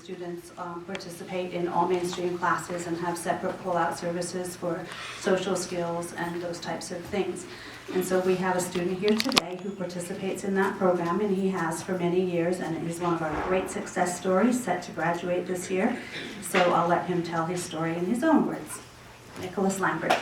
students participate in all mainstream classes and have separate pull-out services for social skills and those types of things. And so we have a student here today who participates in that program, and he has for many years, and he's one of our great success stories, set to graduate this year. So I'll let him tell his story in his own words. Nicholas Lambert.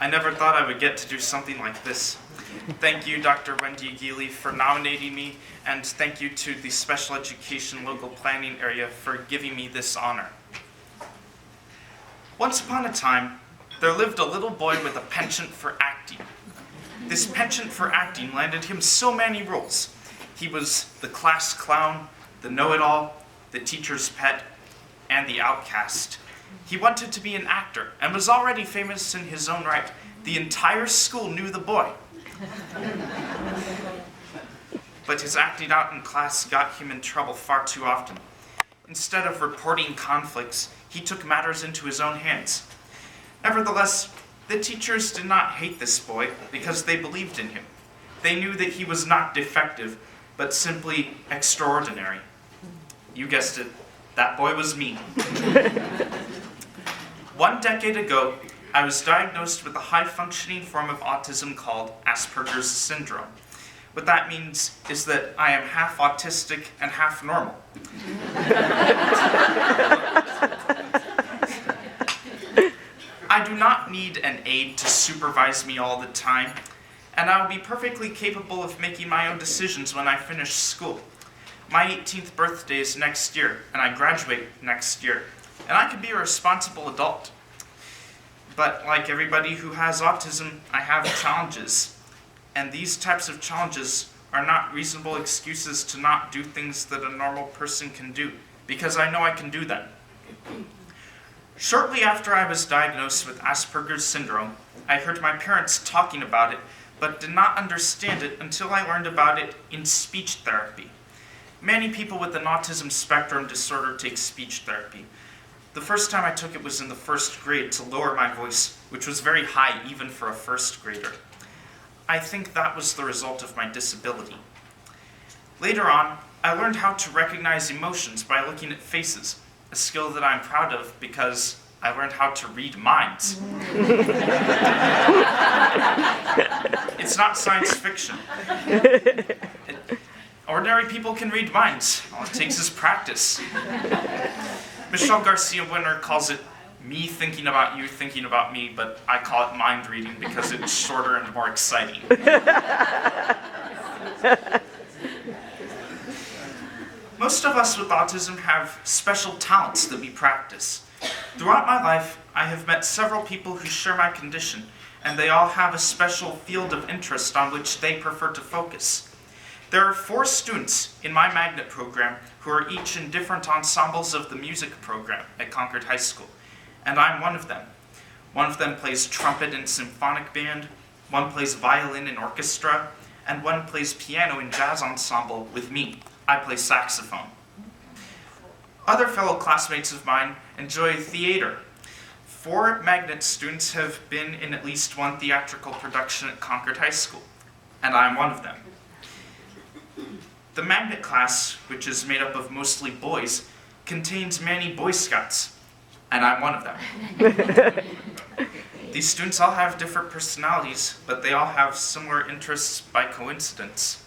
I never thought I would get to do something like this. Thank you, Dr. Wendy Geely, for nominating me, and thank you to the Special Education Local Planning Area for giving me this honor. Once upon a time, there lived a little boy with a penchant for acting. This penchant for acting landed him so many roles. He was the class clown, the know-it-all, the teacher's pet, and the outcast. He wanted to be an actor and was already famous in his own right. The entire school knew the boy. But his acting out in class got him in trouble far too often. Instead of reporting conflicts, he took matters into his own hands. Nevertheless, the teachers did not hate this boy because they believed in him. They knew that he was not defective, but simply extraordinary. You guessed it, that boy was me. 1 decade ago, I was diagnosed with a high-functioning form of autism called Asperger's syndrome. What that means is that I am half autistic and half normal. I do not need an aide to supervise me all the time, and I will be perfectly capable of making my own decisions when I finish school. My 18th birthday is next year, and I graduate next year, and I can be a responsible adult. But like everybody who has autism, I have challenges. And these types of challenges are not reasonable excuses to not do things that a normal person can do, because I know I can do them. Shortly after I was diagnosed with Asperger's syndrome, I heard my parents talking about it, but did not understand it until I learned about it in speech therapy. Many people with an autism spectrum disorder take speech therapy. The first time I took it was in the 1st grade to lower my voice, which was very high even for a 1st grader. I think that was the result of my disability. Later on, I learned how to recognize emotions by looking at faces, a skill that I'm proud of because I learned how to read minds. It's not science fiction. Ordinary people can read minds. All it takes is practice. Michelle Garcia Winner calls it me thinking about you thinking about me, but I call it mind reading because it's shorter and more exciting. Most of us with autism have special talents that we practice. Throughout my life, I have met several people who share my condition, and they all have a special field of interest on which they prefer to focus. There are 4 students in my magnet program who are each in different ensembles of the music program at Concord High School, and I'm one of them. One of them plays trumpet in symphonic band, one plays violin in orchestra, and one plays piano in jazz ensemble with me. I play saxophone. Other fellow classmates of mine enjoy theater. 4 magnet students have been in at least one theatrical production at Concord High School, and I'm one of them. The magnet class, which is made up of mostly boys, contains many Boy Scouts, and I'm one of them. These students all have different personalities, but they all have similar interests by coincidence.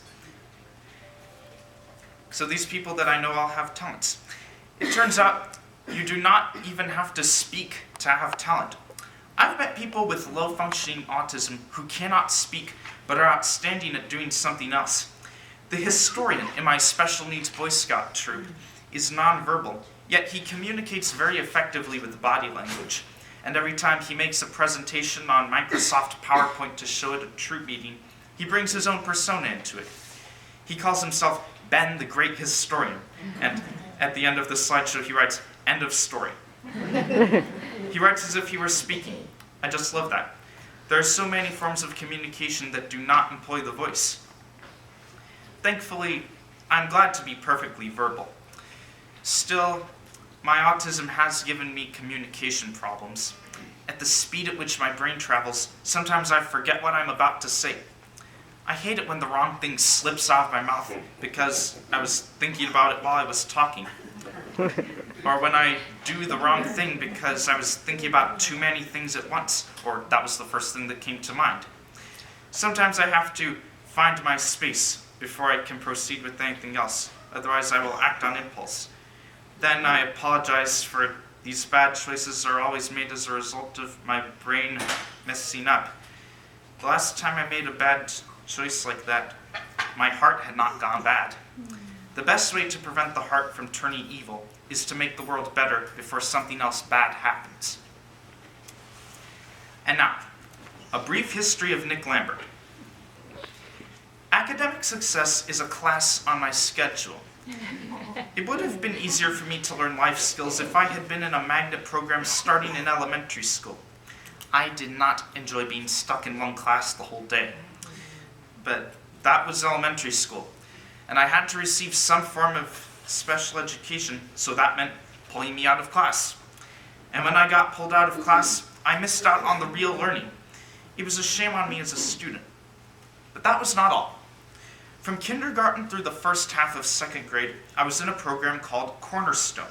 So these people that I know all have talents. It turns out you do not even have to speak to have talent. I've met people with low-functioning autism who cannot speak, but are outstanding at doing something else. The historian in my special needs Boy Scout troop is nonverbal, yet he communicates very effectively with body language. And every time he makes a presentation on Microsoft PowerPoint to show at a troop meeting, he brings his own persona into it. He calls himself Ben the Great Historian, and at the end of the slideshow he writes, "End of story." He writes as if he were speaking. I just love that. There are so many forms of communication that do not employ the voice. Thankfully, I'm glad to be perfectly verbal. Still, my autism has given me communication problems. At the speed at which my brain travels, sometimes I forget what I'm about to say. I hate it when the wrong thing slips out of my mouth because I was thinking about it while I was talking. Or when I do the wrong thing because I was thinking about too many things at once, or that was the first thing that came to mind. Sometimes I have to find my space before I can proceed with anything else, otherwise I will act on impulse. Then I apologize for these bad choices are always made as a result of my brain messing up. The last time I made a bad choice like that, my heart had not gone bad. The best way to prevent the heart from turning evil is to make the world better before something else bad happens. And now, a brief history of Nick Lambert. Academic success is a class on my schedule. It would have been easier for me to learn life skills if I had been in a magnet program starting in elementary school. I did not enjoy being stuck in one class the whole day. But that was elementary school, and I had to receive some form of special education, so that meant pulling me out of class. And when I got pulled out of class, I missed out on the real learning. It was a shame on me as a student. But that was not all. From kindergarten through the first half of second grade, I was in a program called Cornerstone,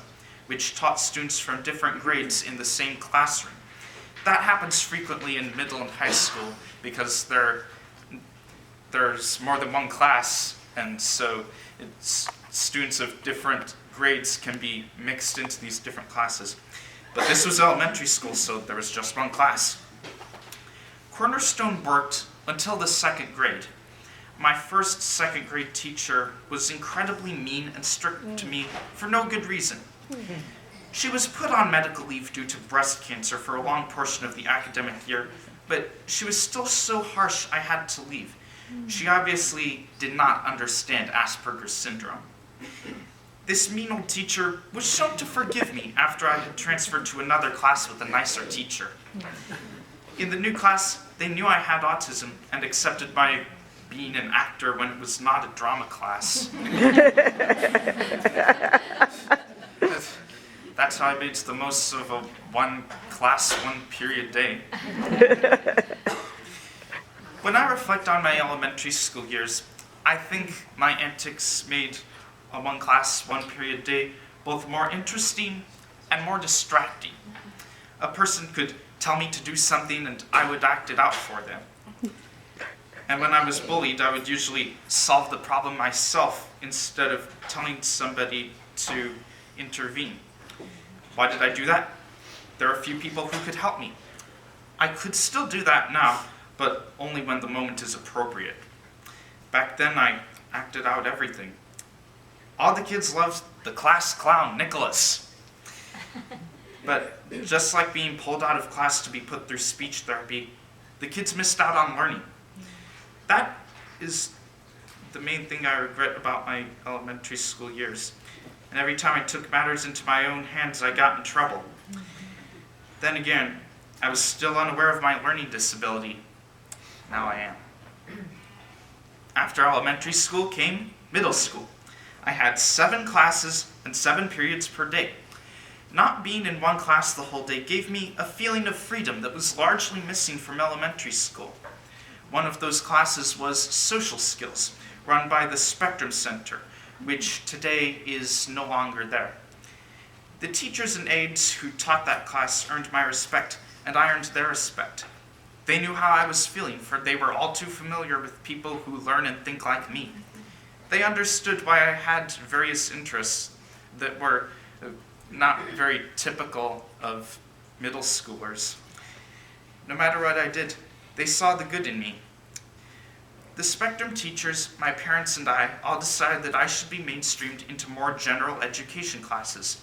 which taught students from different grades in the same classroom. That happens frequently in middle and high school because there's more than one class, and so students of different grades can be mixed into these different classes. But this was elementary school, so there was just one class. Cornerstone worked until the second grade. My first second grade teacher was incredibly mean and strict to me for no good reason. She was put on medical leave due to breast cancer for a long portion of the academic year, but she was still so harsh I had to leave. She obviously did not understand Asperger's syndrome. This mean old teacher was shown to forgive me after I had transferred to another class with a nicer teacher. In the new class, they knew I had autism and accepted my being an actor when it was not a drama class. That's how I made the most of a one class, one period day. When I reflect on my elementary school years, I think my antics made a one class, one period day both more interesting and more distracting. A person could tell me to do something and I would act it out for them. And when I was bullied, I would usually solve the problem myself instead of telling somebody to intervene. Why did I do that? There are a few people who could help me. I could still do that now, but only when the moment is appropriate. Back then, I acted out everything. All the kids loved the class clown, Nicholas. But just like being pulled out of class to be put through speech therapy, the kids missed out on learning. That is the main thing I regret about my elementary school years. And every time I took matters into my own hands, I got in trouble. Then again, I was still unaware of my learning disability. Now I am. After elementary school came middle school. I had 7 classes and 7 periods per day. Not being in one class the whole day gave me a feeling of freedom that was largely missing from elementary school. One of those classes was social skills, run by the Spectrum Center, which today is no longer there. The teachers and aides who taught that class earned my respect, and I earned their respect. They knew how I was feeling, for they were all too familiar with people who learn and think like me. They understood why I had various interests that were not very typical of middle schoolers. No matter what I did, they saw the good in me. The Spectrum teachers, my parents, and I all decided that I should be mainstreamed into more general education classes,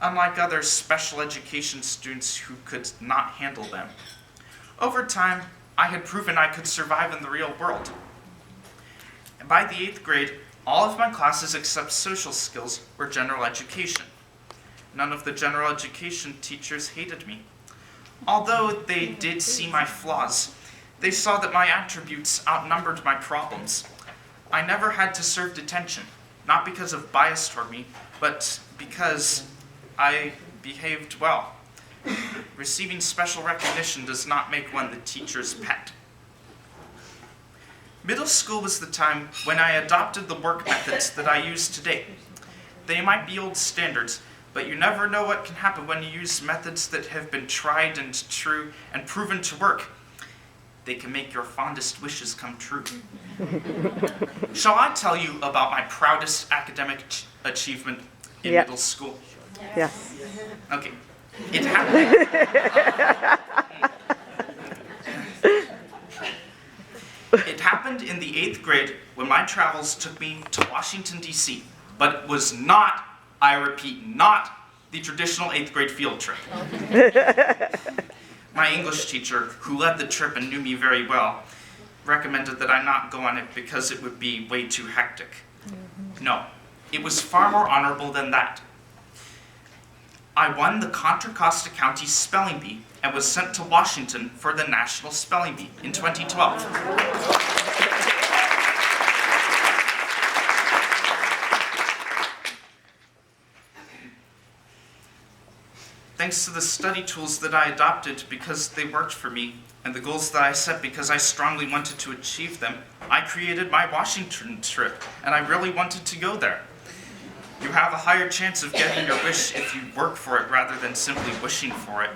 unlike other special education students who could not handle them. Over time, I had proven I could survive in the real world. And by the 8th grade, all of my classes except social skills were general education. None of the general education teachers hated me. Although they did see my flaws, they saw that my attributes outnumbered my problems. I never had to serve detention, not because of bias toward me, but because I behaved well. Receiving special recognition does not make one the teacher's pet. Middle school was the time when I adopted the work methods that I use today. They might be old standards, but you never know what can happen when you use methods that have been tried and true and proven to work. They can make your fondest wishes come true. Shall I tell you about my proudest academic achievement in middle school? Yes. Okay. It happened. It happened in the 8th grade when my travels took me to Washington, D.C., but it was not, I repeat, not the traditional 8th grade field trip. My English teacher, who led the trip and knew me very well, recommended that I not go on it because it would be way too hectic. No, it was far more honorable than that. I won the Contra Costa County Spelling Bee and was sent to Washington for the National Spelling Bee in 2012. Thanks to the study tools that I adopted because they worked for me, and the goals that I set because I strongly wanted to achieve them, I created my Washington trip, and I really wanted to go there. You have a higher chance of getting your wish if you work for it rather than simply wishing for it.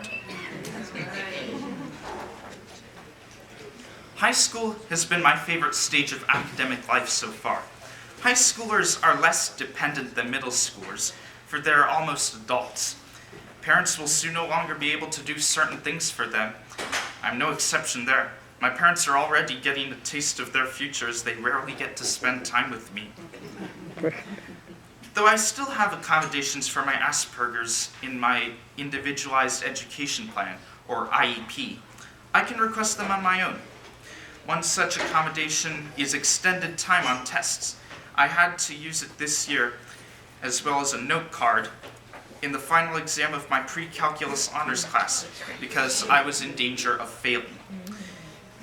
High school has been my favorite stage of academic life so far. High schoolers are less dependent than middle schoolers, for they're almost adults. Parents will soon no longer be able to do certain things for them. I'm no exception there. My parents are already getting a taste of their futures. They rarely get to spend time with me. Though I still have accommodations for my Asperger's in my Individualized Education Plan, or IEP, I can request them on my own. One such accommodation is extended time on tests. I had to use it this year, as well as a note card, in the final exam of my pre-calculus honors class, because I was in danger of failing.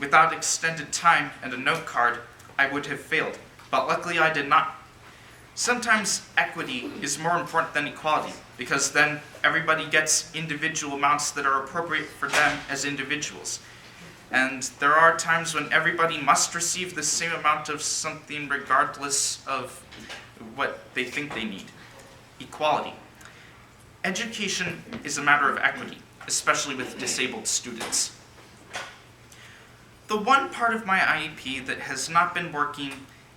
Without extended time and a note card, I would have failed, but luckily I did not. Sometimes equity is more important than equality, because then everybody gets individual amounts that are appropriate for them as individuals. And there are times when everybody must receive the same amount of something regardless of what they think they need. Equality. Education is a matter of equity, especially with disabled students. The one part of my IEP that has not been working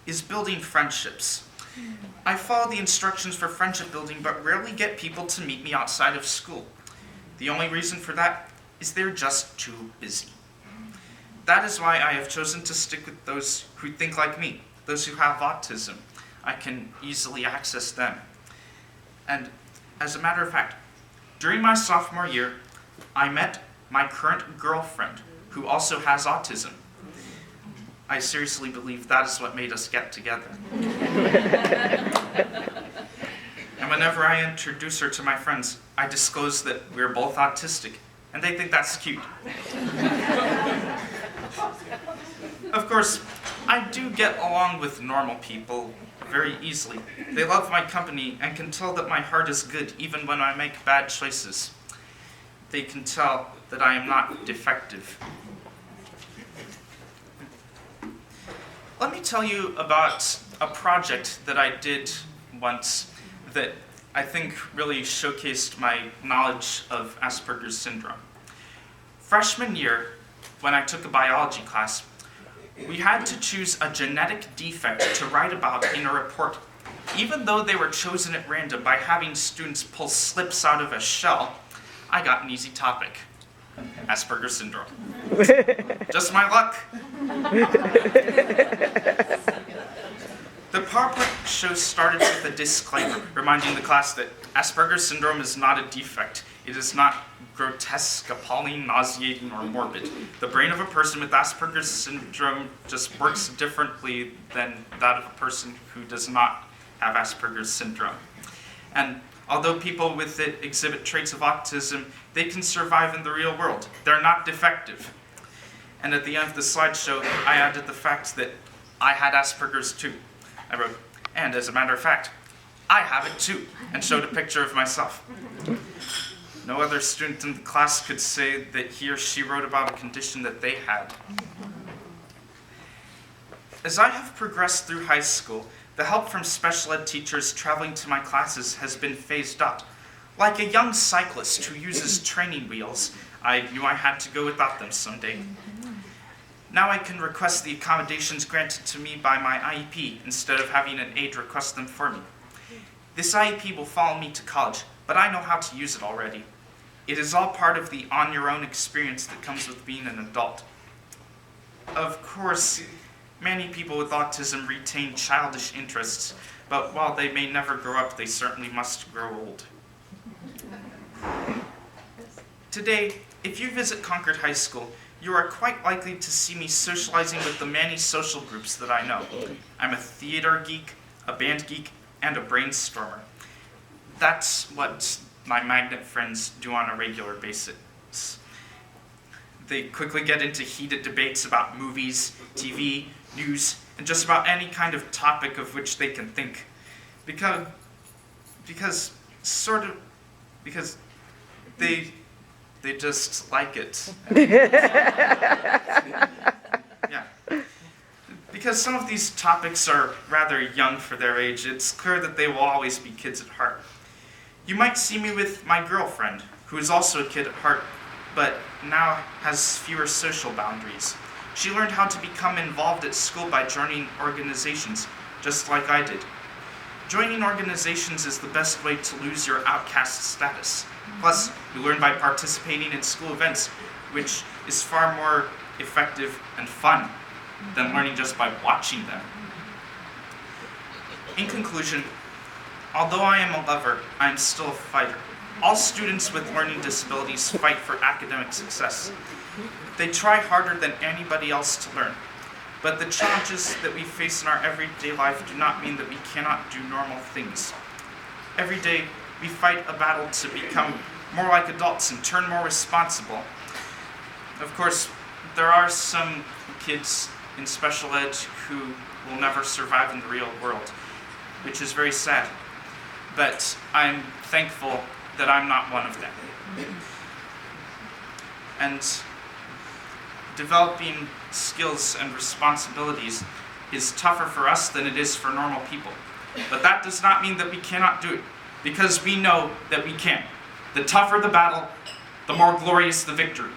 is building friendships. I follow the instructions for friendship building, but rarely get people to meet me outside of school. The only reason for that is they're just too busy. That is why I have chosen to stick with those who think like me, those who have autism. I can easily access them. And as a matter of fact, during my sophomore year, I met my current girlfriend, who also has autism. I seriously believe that is what made us get together. And whenever I introduce her to my friends, I disclose that we're both autistic, and they think that's cute. Of course, I do get along with normal people very easily. They love my company and can tell that my heart is good even when I make bad choices. They can tell that I am not defective. Let me tell you about a project that I did once that I think really showcased my knowledge of Asperger's syndrome. Freshman year, when I took a biology class, we had to choose a genetic defect to write about in a report. Even though they were chosen at random by having students pull slips out of a shell, I got an easy topic: Asperger's syndrome. Just my luck. The PowerPoint show started with a disclaimer, reminding the class that Asperger's syndrome is not a defect. It is not grotesque, appalling, nauseating, or morbid. The brain of a person with Asperger's syndrome just works differently than that of a person who does not have Asperger's syndrome. And although people with it exhibit traits of autism, they can survive in the real world. They're not defective. And at the end of the slideshow, I added the fact that I had Asperger's too. I wrote, and as a matter of fact, I have it too, and showed a picture of myself. No other student in the class could say that he or she wrote about a condition that they had. As I have progressed through high school, the help from special ed teachers traveling to my classes has been phased out. Like a young cyclist who uses training wheels, I knew I had to go without them someday. Now I can request the accommodations granted to me by my IEP instead of having an aide request them for me. This IEP will follow me to college, but I know how to use it already. It is all part of the on-your-own experience that comes with being an adult. Of course, many people with autism retain childish interests, but while they may never grow up, they certainly must grow old. Today, if you visit Concord High School, you are quite likely to see me socializing with the many social groups that I know. I'm a theater geek, a band geek, and a brainstormer. That's what my magnet friends do on a regular basis. They quickly get into heated debates about movies, TV, news, and just about any kind of topic of which they can think. Because they just like it. Yeah. Because some of these topics are rather young for their age, it's clear that they will always be kids at heart. You might see me with my girlfriend, who is also a kid at heart, but now has fewer social boundaries. She learned how to become involved at school by joining organizations, just like I did. Joining organizations is the best way to lose your outcast status. Plus, you learn by participating in school events, which is far more effective and fun than learning just by watching them. In conclusion, although I am a lover, I am still a fighter. All students with learning disabilities fight for academic success. They try harder than anybody else to learn. But the challenges that we face in our everyday life do not mean that we cannot do normal things. Every day, we fight a battle to become more like adults and turn more responsible. Of course, there are some kids in special ed who will never survive in the real world, which is very sad. But I'm thankful that I'm not one of them. And developing skills and responsibilities is tougher for us than it is for normal people. But that does not mean that we cannot do it, because we know that we can. The tougher the battle, the more glorious the victory.